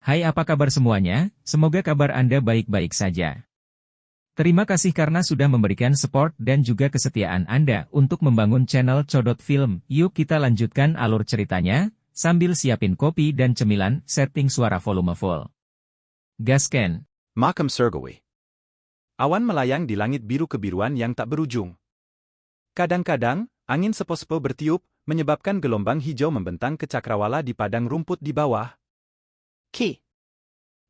Hai, apa kabar semuanya? Semoga kabar Anda baik-baik saja. Terima kasih karena sudah memberikan support dan juga kesetiaan Anda untuk membangun channel Codot Film. Yuk kita lanjutkan alur ceritanya, sambil siapin kopi dan cemilan, setting suara volume full. Gasken. Makam Surgawi. Awan melayang di langit biru kebiruan yang tak berujung. Kadang-kadang, angin sepo-sepo bertiup, menyebabkan gelombang hijau membentang ke cakrawala di padang rumput di bawah.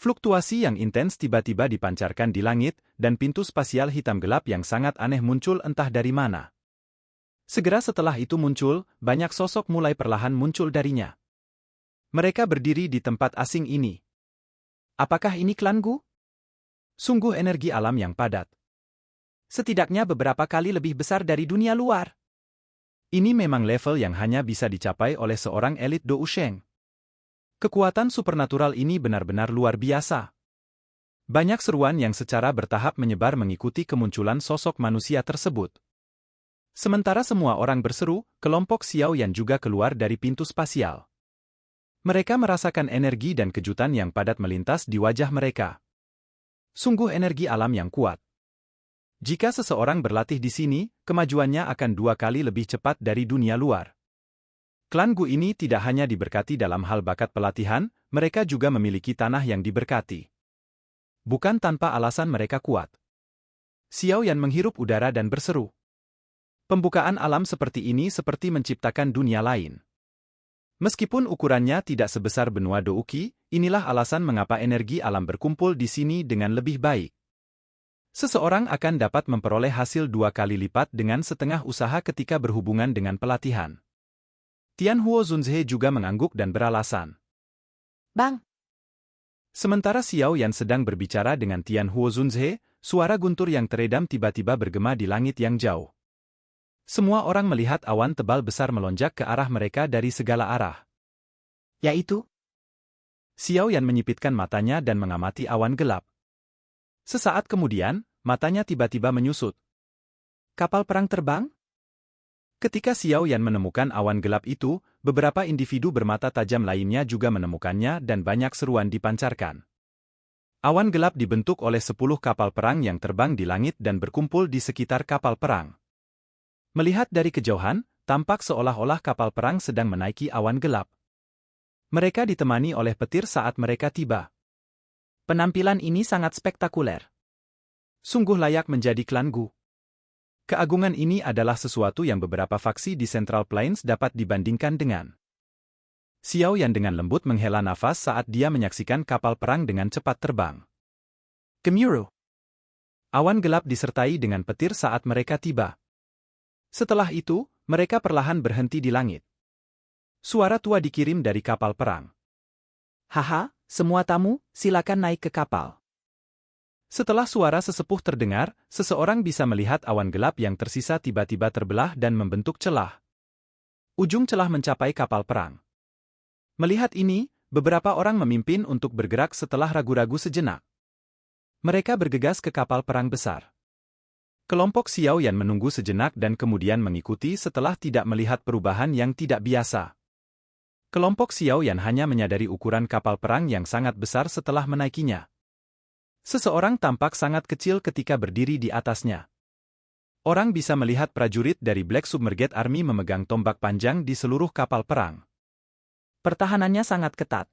Fluktuasi yang intens tiba-tiba dipancarkan di langit, dan pintu spasial hitam gelap yang sangat aneh muncul entah dari mana. Segera setelah itu muncul, banyak sosok mulai perlahan muncul darinya. Mereka berdiri di tempat asing ini. Apakah ini klan Gu? Sungguh energi alam yang padat. Setidaknya beberapa kali lebih besar dari dunia luar. Ini memang level yang hanya bisa dicapai oleh seorang elit Do Usheng. Kekuatan supernatural ini benar-benar luar biasa. Banyak seruan yang secara bertahap menyebar mengikuti kemunculan sosok manusia tersebut. Sementara semua orang berseru, kelompok Xiao Yan juga keluar dari pintu spasial. Mereka merasakan energi dan kejutan yang padat melintas di wajah mereka. Sungguh energi alam yang kuat. Jika seseorang berlatih di sini, kemajuannya akan 2 kali lebih cepat dari dunia luar. Klan Gu ini tidak hanya diberkati dalam hal bakat pelatihan, mereka juga memiliki tanah yang diberkati. Bukan tanpa alasan mereka kuat. Xiao Yan menghirup udara dan berseru. Pembukaan alam seperti ini seperti menciptakan dunia lain. Meskipun ukurannya tidak sebesar benua Douki, inilah alasan mengapa energi alam berkumpul di sini dengan lebih baik. Seseorang akan dapat memperoleh hasil 2 kali lipat dengan setengah usaha ketika berhubungan dengan pelatihan. Tian Huo Zunzhe juga mengangguk dan beralasan. Bang. Sementara Xiao Yan sedang berbicara dengan Tian Huo Zunzhe, suara guntur yang teredam tiba-tiba bergema di langit yang jauh. Semua orang melihat awan tebal besar melonjak ke arah mereka dari segala arah. Yaitu? Xiao Yan menyipitkan matanya dan mengamati awan gelap. Sesaat kemudian, matanya tiba-tiba menyusut. Kapal perang terbang? Ketika Xiao Yan menemukan awan gelap itu, beberapa individu bermata tajam lainnya juga menemukannya dan banyak seruan dipancarkan. Awan gelap dibentuk oleh 10 kapal perang yang terbang di langit dan berkumpul di sekitar kapal perang. Melihat dari kejauhan, tampak seolah-olah kapal perang sedang menaiki awan gelap. Mereka ditemani oleh petir saat mereka tiba. Penampilan ini sangat spektakuler. Sungguh layak menjadi klan Gu. Keagungan ini adalah sesuatu yang beberapa faksi di Central Plains dapat dibandingkan dengan. Xiao Yan dengan lembut menghela nafas saat dia menyaksikan kapal perang dengan cepat terbang. Gemuruh. Awan gelap disertai dengan petir saat mereka tiba. Setelah itu, mereka perlahan berhenti di langit. Suara tua dikirim dari kapal perang. Haha, semua tamu, silakan naik ke kapal. Setelah suara sesepuh terdengar, seseorang bisa melihat awan gelap yang tersisa tiba-tiba terbelah dan membentuk celah. Ujung celah mencapai kapal perang. Melihat ini, beberapa orang memimpin untuk bergerak setelah ragu-ragu sejenak. Mereka bergegas ke kapal perang besar. Kelompok Xiao Yan menunggu sejenak dan kemudian mengikuti setelah tidak melihat perubahan yang tidak biasa. Kelompok Xiao Yan hanya menyadari ukuran kapal perang yang sangat besar setelah menaikinya. Seseorang tampak sangat kecil ketika berdiri di atasnya. Orang bisa melihat prajurit dari Black Submerged Army memegang tombak panjang di seluruh kapal perang. Pertahanannya sangat ketat.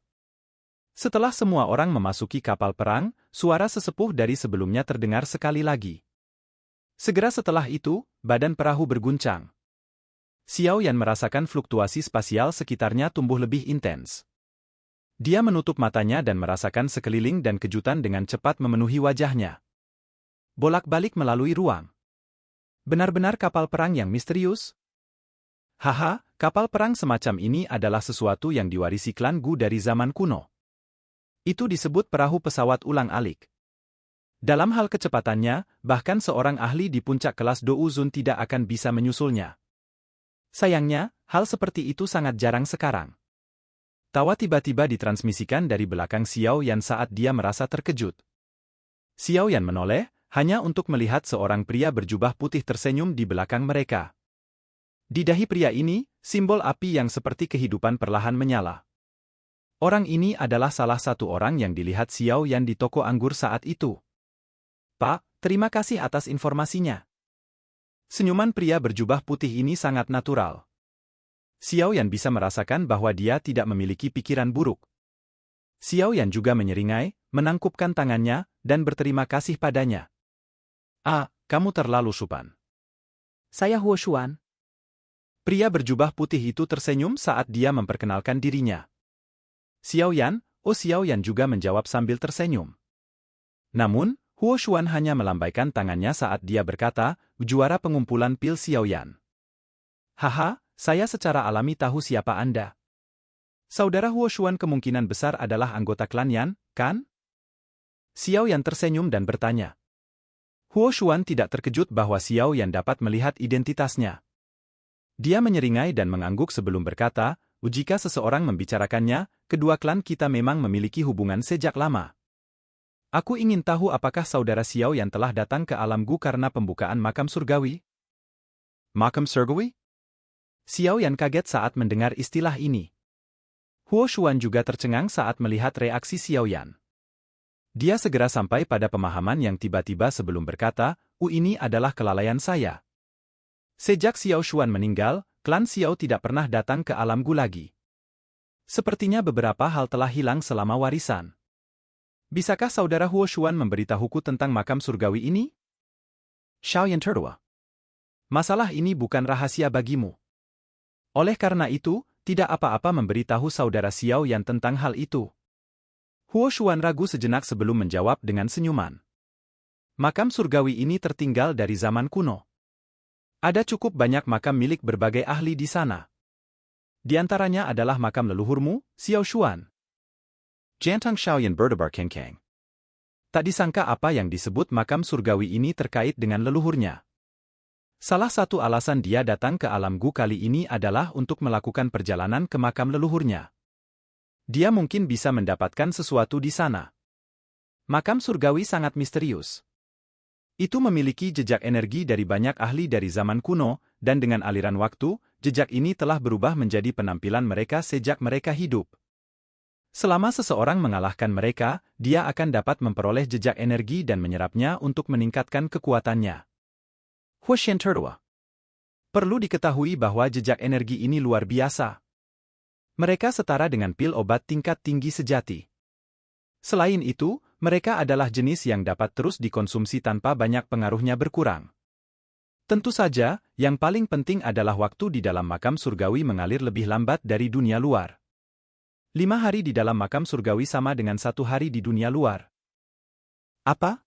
Setelah semua orang memasuki kapal perang, suara sesepuh dari sebelumnya terdengar sekali lagi. Segera setelah itu, badan perahu berguncang. Xiao Yan merasakan fluktuasi spasial sekitarnya tumbuh lebih intens. Dia menutup matanya dan merasakan sekeliling dan kejutan dengan cepat memenuhi wajahnya. Bolak-balik melalui ruang. Benar-benar kapal perang yang misterius? Haha, kapal perang semacam ini adalah sesuatu yang diwarisi klan Gu dari zaman kuno. Itu disebut perahu pesawat ulang-alik. Dalam hal kecepatannya, bahkan seorang ahli di puncak kelas Douzun tidak akan bisa menyusulnya. Sayangnya, hal seperti itu sangat jarang sekarang. Tawa tiba-tiba ditransmisikan dari belakang Xiao Yan saat dia merasa terkejut. Xiao Yan menoleh, hanya untuk melihat seorang pria berjubah putih tersenyum di belakang mereka. Di dahi pria ini, simbol api yang seperti kehidupan perlahan menyala. Orang ini adalah salah satu orang yang dilihat Xiao Yan di toko anggur saat itu. Pak, terima kasih atas informasinya. Senyuman pria berjubah putih ini sangat natural. Xiao Yan bisa merasakan bahwa dia tidak memiliki pikiran buruk. Xiao Yan juga menyeringai, menangkupkan tangannya, dan berterima kasih padanya. Ah, kamu terlalu sopan. Saya Huo Xuan. Pria berjubah putih itu tersenyum saat dia memperkenalkan dirinya. Xiao Yan, oh Xiao Yan juga menjawab sambil tersenyum. Namun, Huo Xuan hanya melambaikan tangannya saat dia berkata, juara pengumpulan pil Xiao Yan. Haha, saya secara alami tahu siapa Anda. Saudara Huo Xuan kemungkinan besar adalah anggota klan Yan, kan? Xiao Yan tersenyum dan bertanya. Huo Xuan tidak terkejut bahwa Xiao Yan dapat melihat identitasnya. Dia menyeringai dan mengangguk sebelum berkata, jika seseorang membicarakannya, kedua klan kita memang memiliki hubungan sejak lama. Aku ingin tahu apakah saudara Xiao Yan telah datang ke alam Gu karena pembukaan makam surgawi? Makam surgawi? Xiao Yan kaget saat mendengar istilah ini. Huo Xuan juga tercengang saat melihat reaksi Xiao Yan. Dia segera sampai pada pemahaman yang tiba-tiba sebelum berkata, ini adalah kelalaian saya. Sejak Xiao Xuan meninggal, klan Xiao tidak pernah datang ke alam Gu lagi. Sepertinya beberapa hal telah hilang selama warisan. Bisakah saudara Huo Xuan memberitahuku tentang makam surgawi ini? Xiao Yan tertawa. Masalah ini bukan rahasia bagimu. Oleh karena itu, tidak apa-apa memberitahu saudara Xiao Yan tentang hal itu. Huo Xuan ragu sejenak sebelum menjawab dengan senyuman. Makam surgawi ini tertinggal dari zaman kuno. Ada cukup banyak makam milik berbagai ahli di sana. Di antaranya adalah makam leluhurmu, Xiao Xuan. Jantang Xiaoyan berdebar kengkeng. Tak disangka apa yang disebut makam surgawi ini terkait dengan leluhurnya. Salah satu alasan dia datang ke alam Gu kali ini adalah untuk melakukan perjalanan ke makam leluhurnya. Dia mungkin bisa mendapatkan sesuatu di sana. Makam surgawi sangat misterius. Itu memiliki jejak energi dari banyak ahli dari zaman kuno, dan dengan aliran waktu, jejak ini telah berubah menjadi penampilan mereka sejak mereka hidup. Selama seseorang mengalahkan mereka, dia akan dapat memperoleh jejak energi dan menyerapnya untuk meningkatkan kekuatannya. Huoshen tertawa. Perlu diketahui bahwa jejak energi ini luar biasa. Mereka setara dengan pil obat tingkat tinggi sejati. Selain itu, mereka adalah jenis yang dapat terus dikonsumsi tanpa banyak pengaruhnya berkurang. Tentu saja, yang paling penting adalah waktu di dalam makam surgawi mengalir lebih lambat dari dunia luar. 5 hari di dalam makam surgawi sama dengan 1 hari di dunia luar. Apa?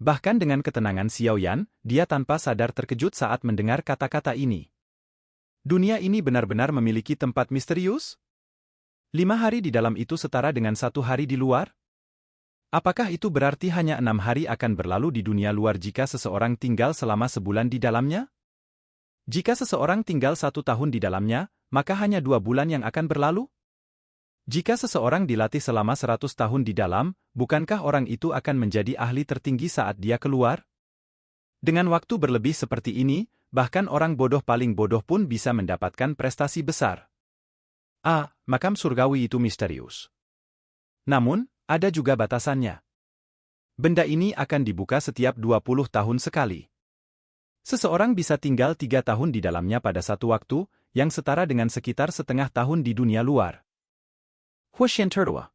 Bahkan dengan ketenangan Xiao Yan, dia tanpa sadar terkejut saat mendengar kata-kata ini. Dunia ini benar-benar memiliki tempat misterius? 5 hari di dalam itu setara dengan 1 hari di luar? Apakah itu berarti hanya 6 hari akan berlalu di dunia luar jika seseorang tinggal selama sebulan di dalamnya? Jika seseorang tinggal 1 tahun di dalamnya, maka hanya 2 bulan yang akan berlalu? Jika seseorang dilatih selama 100 tahun di dalam, bukankah orang itu akan menjadi ahli tertinggi saat dia keluar? Dengan waktu berlebih seperti ini, bahkan orang bodoh paling bodoh pun bisa mendapatkan prestasi besar. Makam surgawi itu misterius. Namun, ada juga batasannya. Benda ini akan dibuka setiap 20 tahun sekali. Seseorang bisa tinggal 3 tahun di dalamnya pada satu waktu, yang setara dengan sekitar setengah tahun di dunia luar. Huoshen tertawa.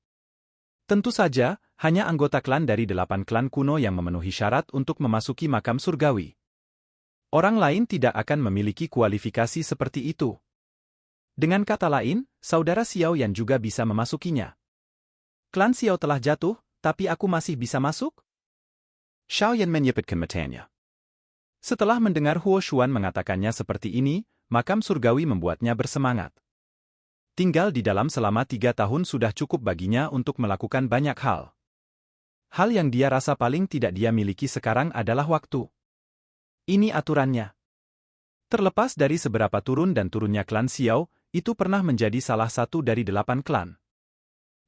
Tentu saja, hanya anggota klan dari 8 klan kuno yang memenuhi syarat untuk memasuki makam surgawi. Orang lain tidak akan memiliki kualifikasi seperti itu. Dengan kata lain, saudara Xiao Yan juga bisa memasukinya. Klan Xiao telah jatuh, tapi aku masih bisa masuk? Xiao Yan menyipitkan matanya. Setelah mendengar Huo Xuan mengatakannya seperti ini, makam surgawi membuatnya bersemangat. Tinggal di dalam selama 3 tahun sudah cukup baginya untuk melakukan banyak hal. Hal yang dia rasa paling tidak dia miliki sekarang adalah waktu. Ini aturannya. Terlepas dari seberapa turun dan turunnya klan Xiao, itu pernah menjadi salah satu dari 8 klan.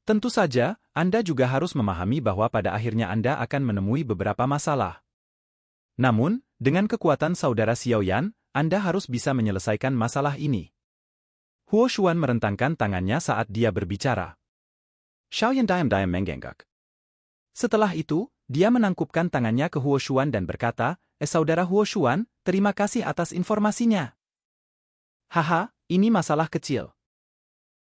Tentu saja, Anda juga harus memahami bahwa pada akhirnya Anda akan menemui beberapa masalah. Namun, dengan kekuatan saudara Xiao Yan, Anda harus bisa menyelesaikan masalah ini. Huo Xuan merentangkan tangannya saat dia berbicara. Xiaoyan diam-diam menggenggak. Setelah itu, dia menangkupkan tangannya ke Huo Xuan dan berkata, saudara Huo Xuan, terima kasih atas informasinya. Haha, ini masalah kecil.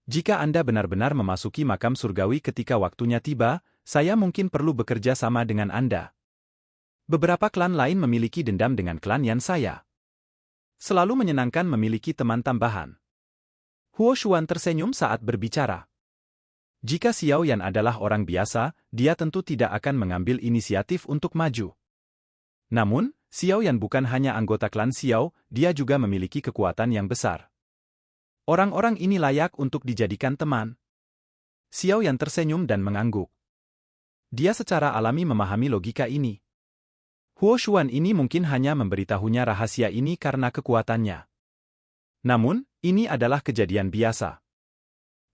Jika Anda benar-benar memasuki makam surgawi ketika waktunya tiba, saya mungkin perlu bekerja sama dengan Anda. Beberapa klan lain memiliki dendam dengan klan Yan saya. Selalu menyenangkan memiliki teman tambahan. Huo Xuan tersenyum saat berbicara. Jika Xiao Yan adalah orang biasa, dia tentu tidak akan mengambil inisiatif untuk maju. Namun, Xiao Yan bukan hanya anggota klan Xiao, dia juga memiliki kekuatan yang besar. Orang-orang ini layak untuk dijadikan teman. Xiao Yan tersenyum dan mengangguk. Dia secara alami memahami logika ini. Huo Xuan ini mungkin hanya memberitahunya rahasia ini karena kekuatannya. Namun, ini adalah kejadian biasa.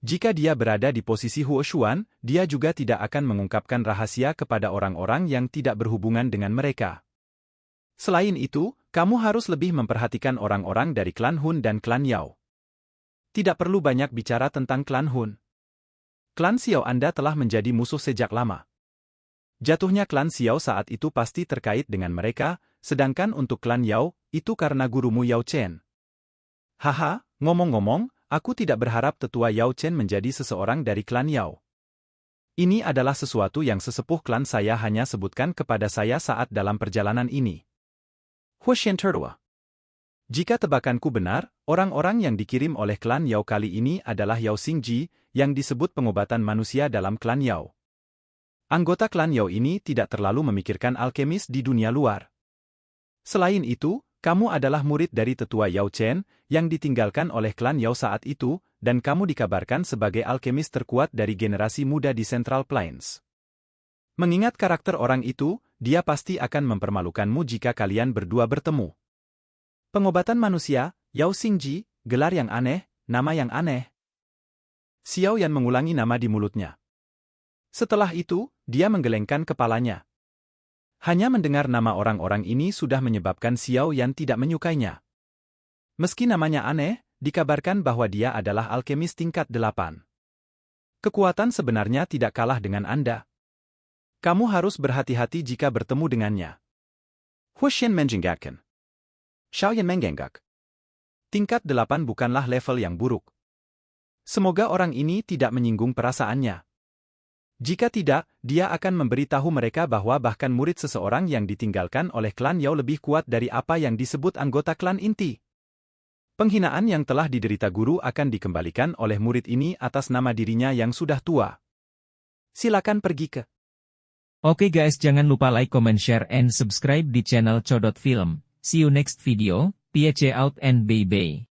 Jika dia berada di posisi Huo Xuan, dia juga tidak akan mengungkapkan rahasia kepada orang-orang yang tidak berhubungan dengan mereka. Selain itu, kamu harus lebih memperhatikan orang-orang dari klan Hun dan klan Yao. Tidak perlu banyak bicara tentang klan Hun. Klan Xiao Anda telah menjadi musuh sejak lama. Jatuhnya klan Xiao saat itu pasti terkait dengan mereka, sedangkan untuk klan Yao, itu karena gurumu Yao Chen. Haha, ngomong-ngomong, aku tidak berharap tetua Yao Chen menjadi seseorang dari klan Yao. Ini adalah sesuatu yang sesepuh klan saya hanya sebutkan kepada saya saat dalam perjalanan ini. Huo Xian tertawa. Jika tebakanku benar, orang-orang yang dikirim oleh klan Yao kali ini adalah Yao Xingji, yang disebut pengobatan manusia dalam klan Yao. Anggota klan Yao ini tidak terlalu memikirkan alkemis di dunia luar. Selain itu, kamu adalah murid dari tetua Yao Chen, yang ditinggalkan oleh klan Yao saat itu, dan kamu dikabarkan sebagai alkemis terkuat dari generasi muda di Central Plains. Mengingat karakter orang itu, dia pasti akan mempermalukanmu jika kalian berdua bertemu. Pengobatan manusia, Yao Xingji, gelar yang aneh, nama yang aneh. Xiao Yan mengulangi nama di mulutnya. Setelah itu, dia menggelengkan kepalanya. Hanya mendengar nama orang-orang ini sudah menyebabkan Xiao Yan tidak menyukainya. Meski namanya aneh, dikabarkan bahwa dia adalah alkemis tingkat 8. Kekuatan sebenarnya tidak kalah dengan Anda. Kamu harus berhati-hati jika bertemu dengannya. Huo Xian menjenggakkan. Xiao Yan menggenggak. Tingkat 8 bukanlah level yang buruk. Semoga orang ini tidak menyinggung perasaannya. Jika tidak, dia akan memberitahu mereka bahwa bahkan murid seseorang yang ditinggalkan oleh klan Yao lebih kuat dari apa yang disebut anggota klan inti. Penghinaan yang telah diderita guru akan dikembalikan oleh murid ini atas nama dirinya yang sudah tua. Silakan pergi ke. Oke guys, jangan lupa like, comment, share, and subscribe di channel Codot Film. See you next video, peace out and bye-bye.